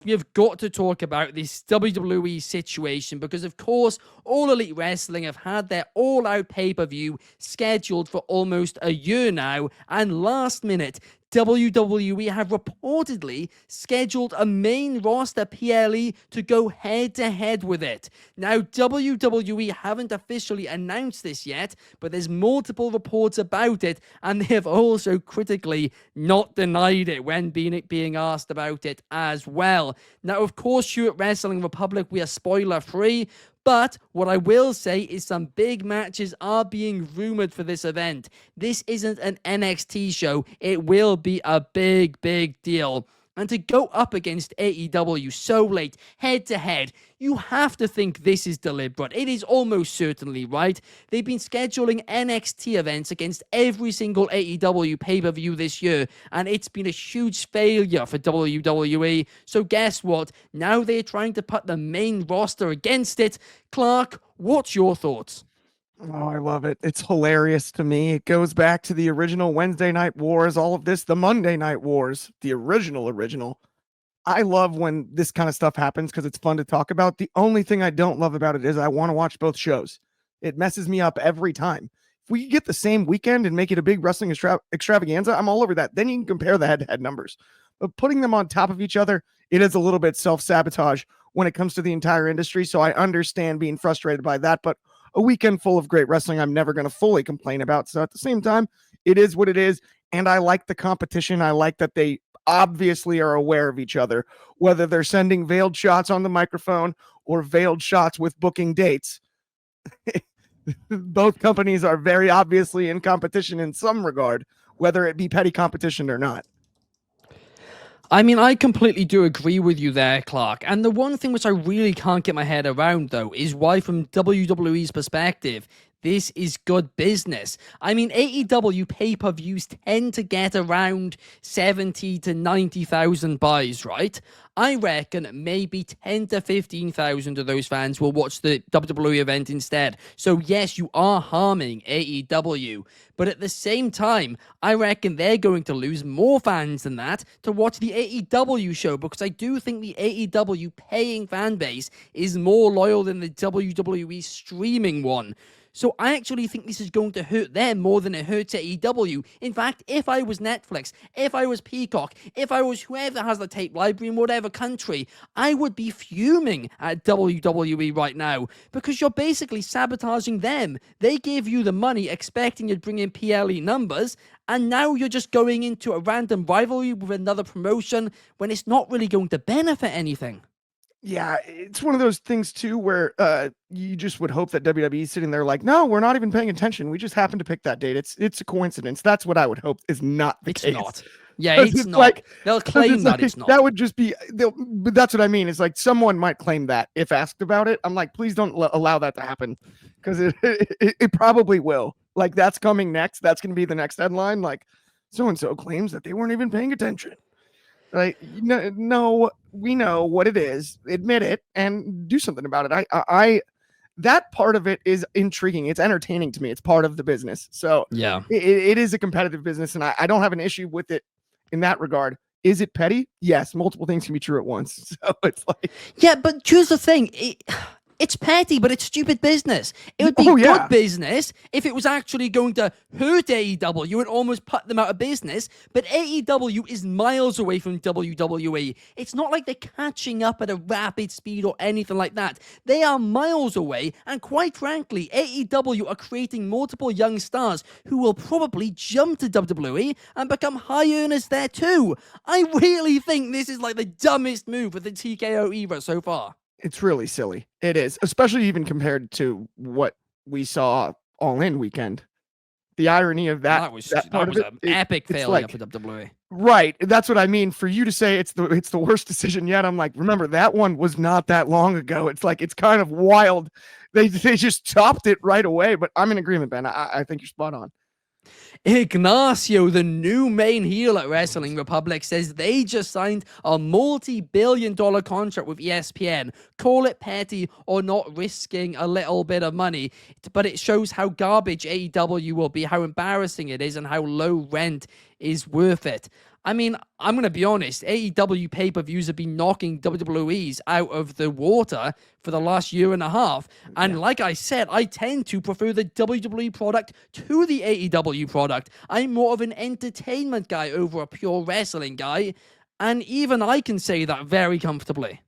we have got to talk about this WWE situation because, of course, All Elite Wrestling have had their all-out pay-per-view scheduled for almost a year now, and last minute, WWE have reportedly scheduled a main roster PLE to go head-to-head with it. Now, WWE haven't officially announced this yet, but there's multiple reports about it, and they have also critically not denied it when being asked about it as well. Now, of course, here at Wrestling Republic, we are spoiler-free, but what I will say is some big matches are being rumored for this event. This isn't an NXT show. It will be a big, big deal. And to go up against AEW so late, head to head, you have to think this is deliberate. It is almost certainly, right? They've been scheduling NXT events against every single AEW pay-per-view this year, and it's been a huge failure for WWE. So guess what? Now they're trying to put the main roster against it. Clark, what's your thoughts? Oh, I love it. It's hilarious to me. It goes back to the original Wednesday Night Wars, all of this, the Monday Night Wars, the original. I love when this kind of stuff happens because it's fun to talk about. The only thing I don't love about it is I want to watch both shows. It messes me up every time. If we get the same weekend and make it a big wrestling extravaganza, I'm all over that. Then you can compare the head-to-head numbers. But putting them on top of each other, it is a little bit self-sabotage when it comes to the entire industry. So I understand being frustrated by that, but a weekend full of great wrestling I'm never going to fully complain about. So at the same time, it is what it is. And I like the competition. I like that they obviously are aware of each other, whether they're sending veiled shots on the microphone or veiled shots with booking dates. Both companies are very obviously in competition in some regard, whether it be petty competition or not. I mean, I completely do agree with you there, Clark. And the one thing which I really can't get my head around, though, is why, from WWE's perspective, this is good business. I mean, AEW pay-per-views tend to get around 70 to 90,000 buys, right? I reckon maybe 10 to 15,000 of those fans will watch the WWE event instead. So yes, you are harming AEW. But at the same time, I reckon they're going to lose more fans than that to watch the AEW show, because I do think the AEW paying fan base is more loyal than the WWE streaming one. So I actually think this is going to hurt them more than it hurts AEW. In fact, if I was Netflix, if I was Peacock, if I was whoever has the tape library in whatever country, I would be fuming at WWE right now, because you're basically sabotaging them. They gave you the money expecting you'd bring in PLE numbers, and now you're just going into a random rivalry with another promotion when it's not really going to benefit anything. Yeah, it's one of those things too where you just would hope that WWE is sitting there like, no, we're not even paying attention. We just happened to pick that date. It's a coincidence. That's what I would hope is not the case. It's not. Yeah, it's not. Like, they'll claim that it's not. That would just be, but that's what I mean. It's like someone might claim that if asked about it. I'm like, please don't allow that to happen, because it probably will. Like, that's coming next. That's going to be the next headline. Like, so-and-so claims that they weren't even paying attention. Right? No, we know what it is. Admit it and do something about it. I that part of it is intriguing. It's entertaining to me. It's part of the business. So yeah, it is a competitive business, and I don't have an issue with it in that regard. Is it petty? Yes, multiple things can be true at once. So it's like, yeah, but here's the thing. It's petty, but it's stupid business. It would be good business if it was actually going to hurt AEW and almost put them out of business, but AEW is miles away from WWE. It's not like they're catching up at a rapid speed or anything like that. They are miles away, and quite frankly, AEW are creating multiple young stars who will probably jump to WWE and become high earners there too. I really think this is like the dumbest move of the TKO era so far. It's really silly. It is, especially even compared to what we saw All In weekend. The irony of that was an epic failure for WWE. Right. That's what I mean. For you to say it's the worst decision yet, I'm like, remember, that one was not that long ago. It's like, it's kind of wild. They just topped it right away. But I'm in agreement, Ben. I think you're spot on. Ignacio, the new main heel at Wrestling Republic, says they just signed a multi-billion-dollar contract with ESPN. Call it petty or not risking a little bit of money, but it shows how garbage AEW will be, how embarrassing it is, and how low rent is worth it. I mean, I'm going to be honest. AEW pay-per-views have been knocking WWE's out of the water for the last year and a half. And like I said, I tend to prefer the WWE product to the AEW product. I'm more of an entertainment guy over a pure wrestling guy. And even I can say that very comfortably.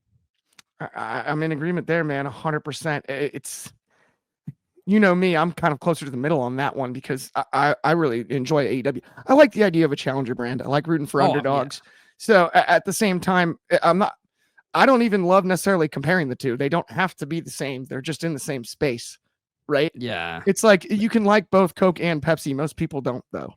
I'm in agreement there, man. 100%. It's, you know me, I'm kind of closer to the middle on that one because I really enjoy AEW. I like the idea of a challenger brand. I like rooting for underdogs. Yeah. So at the same time, I don't even love necessarily comparing the two. They don't have to be the same. They're just in the same space, right? Yeah. It's like you can like both Coke and Pepsi. Most people don't, though.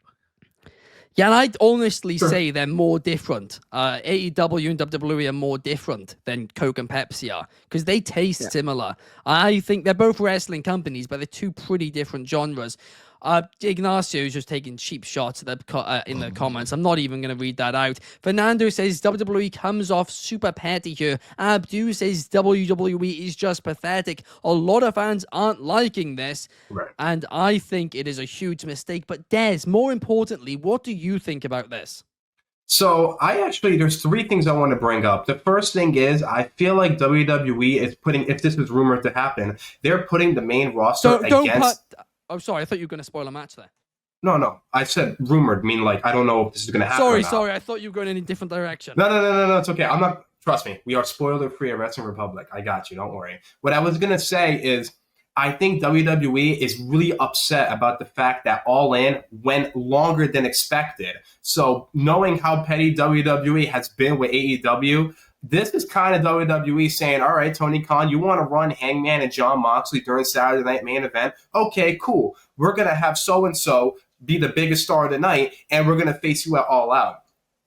Yeah, and I'd honestly say they're more different. AEW and WWE are more different than Coke and Pepsi are because they taste similar. I think they're both wrestling companies, but they're two pretty different genres. Ignacio's just taking cheap shots at in the comments. I'm not even going to read that out. Fernando says WWE comes off super petty here. Abdu says WWE is just pathetic. A lot of fans aren't liking this. Right. And I think it is a huge mistake. But Des, more importantly, what do you think about this? So there's three things I want to bring up. The first thing is I feel like WWE is putting, if this was rumored to happen, they're putting the main roster against... Oh, sorry. I thought you were going to spoil a match there. No. I said rumored, mean like I don't know if this is going to happen. Sorry. I thought you were going in a different direction. No. It's okay. I'm not. Trust me. We are spoiler free at Wrestling Republic. I got you. Don't worry. What I was going to say is I think WWE is really upset about the fact that All In went longer than expected. So knowing how petty WWE has been with AEW, this is kind of WWE saying, all right, Tony Khan, you want to run Hangman and Jon Moxley during Saturday Night Main Event? Okay, cool. We're going to have so-and-so be the biggest star of the night, and we're going to face you at All Out.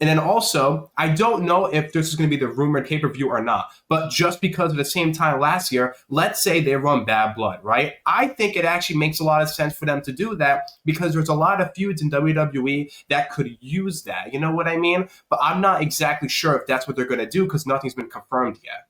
And then also, I don't know if this is going to be the rumored pay-per-view or not, but just because of the same time last year, let's say they run Bad Blood, right? I think it actually makes a lot of sense for them to do that because there's a lot of feuds in WWE that could use that. You know what I mean? But I'm not exactly sure if that's what they're going to do because nothing's been confirmed yet.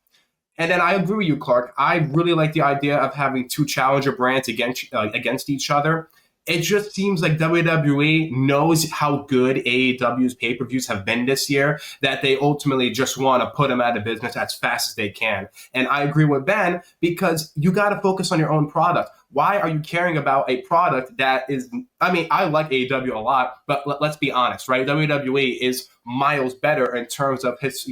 And then I agree with you, Clark. I really like the idea of having two challenger brands against each other. It just seems like WWE knows how good AEW's pay-per-views have been this year, that they ultimately just want to put them out of business as fast as they can. And I agree with Ben because you got to focus on your own product. Why are you caring about a product that is, I mean, I like AEW a lot, but let's be honest, right? WWE is miles better in terms of his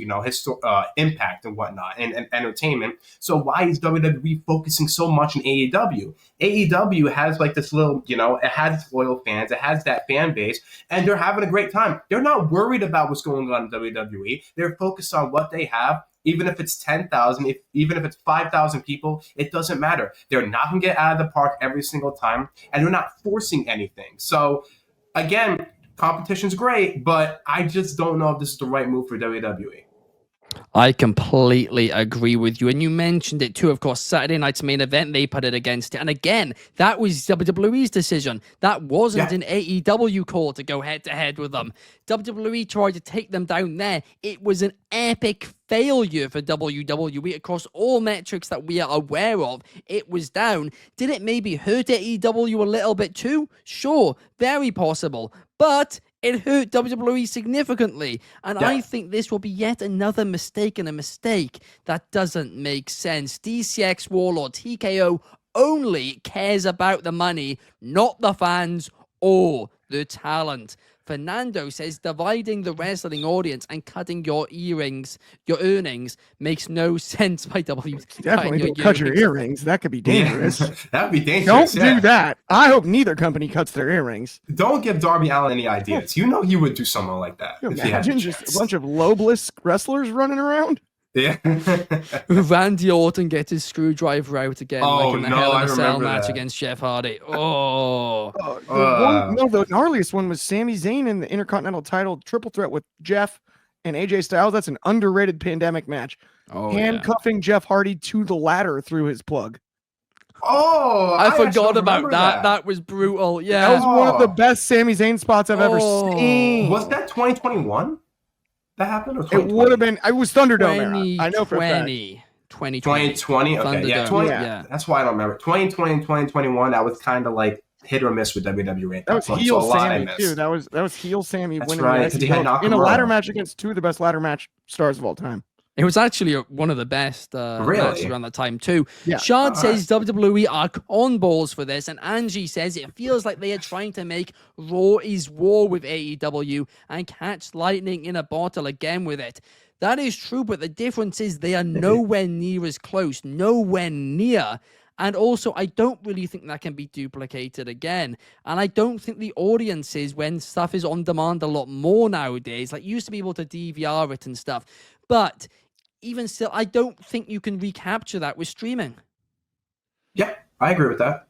impact and whatnot and entertainment. So why is WWE focusing so much on AEW? AEW has like this little, it has its loyal fans, it has that fan base, and they're having a great time. They're not worried about what's going on in WWE. They're focused on what they have. Even if it's 10,000, even if it's 5,000 people, it doesn't matter. They're not going to get out of the park every single time, and they're not forcing anything. So, again, competition's great, but I just don't know if this is the right move for WWE. I completely agree with you. And you mentioned it too, of course, Saturday night's main event, they put it against it. And again, that was WWE's decision. That wasn't an AEW call to go head-to-head with them. WWE tried to take them down there. It was an epic failure for WWE across all metrics that we are aware of. It was down. Did it maybe hurt AEW a little bit too? Sure, very possible. But it hurt WWE significantly. And I think this will be yet another mistake and a mistake that doesn't make sense. DCX Warlord TKO only cares about the money, not the fans or the talent. Fernando says dividing the wrestling audience and cutting your earnings makes no sense by WWE. Definitely don't cut your earrings. That could be dangerous. That would be dangerous. Don't do that. I hope neither company cuts their earrings. Don't give Darby Allin any ideas. You know he would do something like that. Imagine just a bunch of lobeless wrestlers running around. Yeah. Randy Orton gets his screwdriver out again, like in the Hell in a Cell match that. against Jeff Hardy. The gnarliest one was Sami Zayn in the Intercontinental title triple threat with Jeff and AJ Styles. That's an underrated pandemic match. Handcuffing Jeff Hardy to the ladder through his plug. I forgot about that. That was brutal. Yeah, that was one of the best Sami Zayn spots I've ever seen. Was that 2021? That happened, or it would have been. It was Thunderdome era. I know for a fact. 2020. Okay, yeah, 20. Yeah, that's why I don't remember. 2020 and 2021. That was kind of like hit or miss with WWE. That was So heel a lot I Sammy miss. too. That was heel Sammy That's winning right, the 'cause IC he had belt in a Nakamura. ladder match against two of the best ladder match stars of all time. It was actually one of the best matches Really? around that time too. Yeah. Shard All says WWE are cornballs for this, and Angie says it feels like they are trying to make Raw is War with AEW and catch lightning in a bottle again with it. That is true, but the difference is they are nowhere near as close, nowhere near. And also, I don't really think that can be duplicated again. And I don't think the audiences, when stuff is on demand a lot more nowadays, like you used to be able to DVR it and stuff. But even still, I don't think you can recapture that with streaming. Yeah, I agree with that.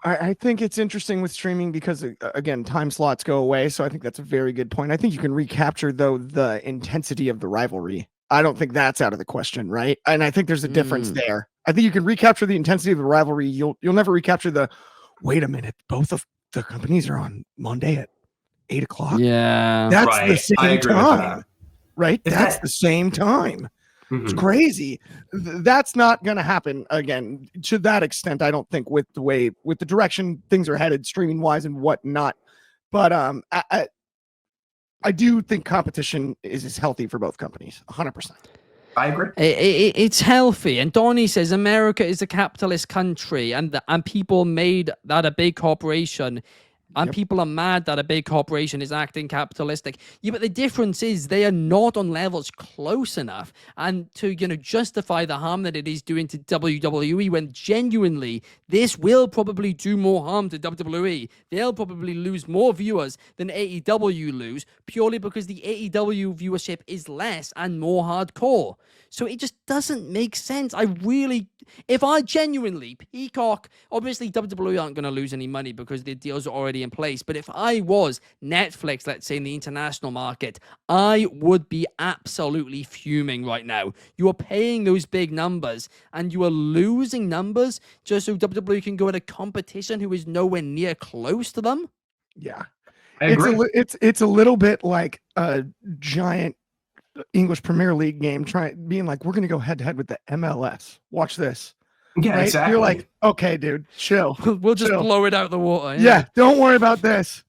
I think it's interesting with streaming because, again, time slots go away. So I think that's a very good point. I think you can recapture, though, the intensity of the rivalry. I don't think that's out of the question, right? And I think there's a difference there. I think you can recapture the intensity of the rivalry. You'll never recapture the, wait a minute, both of the companies are on Monday at 8 o'clock. Yeah. That's Right. the same I agree with time. that. Right? Is That's that- the same time. It's crazy. That's not going to happen again to that extent. I don't think with the direction things are headed streaming wise and whatnot. But I do think competition is healthy for both companies. 100%. I agree. It's healthy. And Donnie says America is a capitalist country and people made that a big corporation. And people are mad that a big corporation is acting capitalistic. Yeah, but the difference is they are not on levels close enough and to, justify the harm that it is doing to WWE when genuinely this will probably do more harm to WWE. They'll probably lose more viewers than AEW lose purely because the AEW viewership is less and more hardcore. So it just doesn't make sense. If I genuinely, Peacock, obviously WWE aren't going to lose any money because the deals are already in place. But if I was Netflix, let's say in the international market, I would be absolutely fuming right now. You are paying those big numbers and you are losing numbers just so WWE can go at a competition who is nowhere near close to them. Yeah. I agree. It's a little bit like a giant English Premier League game being like, we're going to go head to head with the MLS. Watch this. Yeah, right? exactly. You're like, okay, dude, chill. We'll just chill. blow it out the water. Yeah, don't worry about this.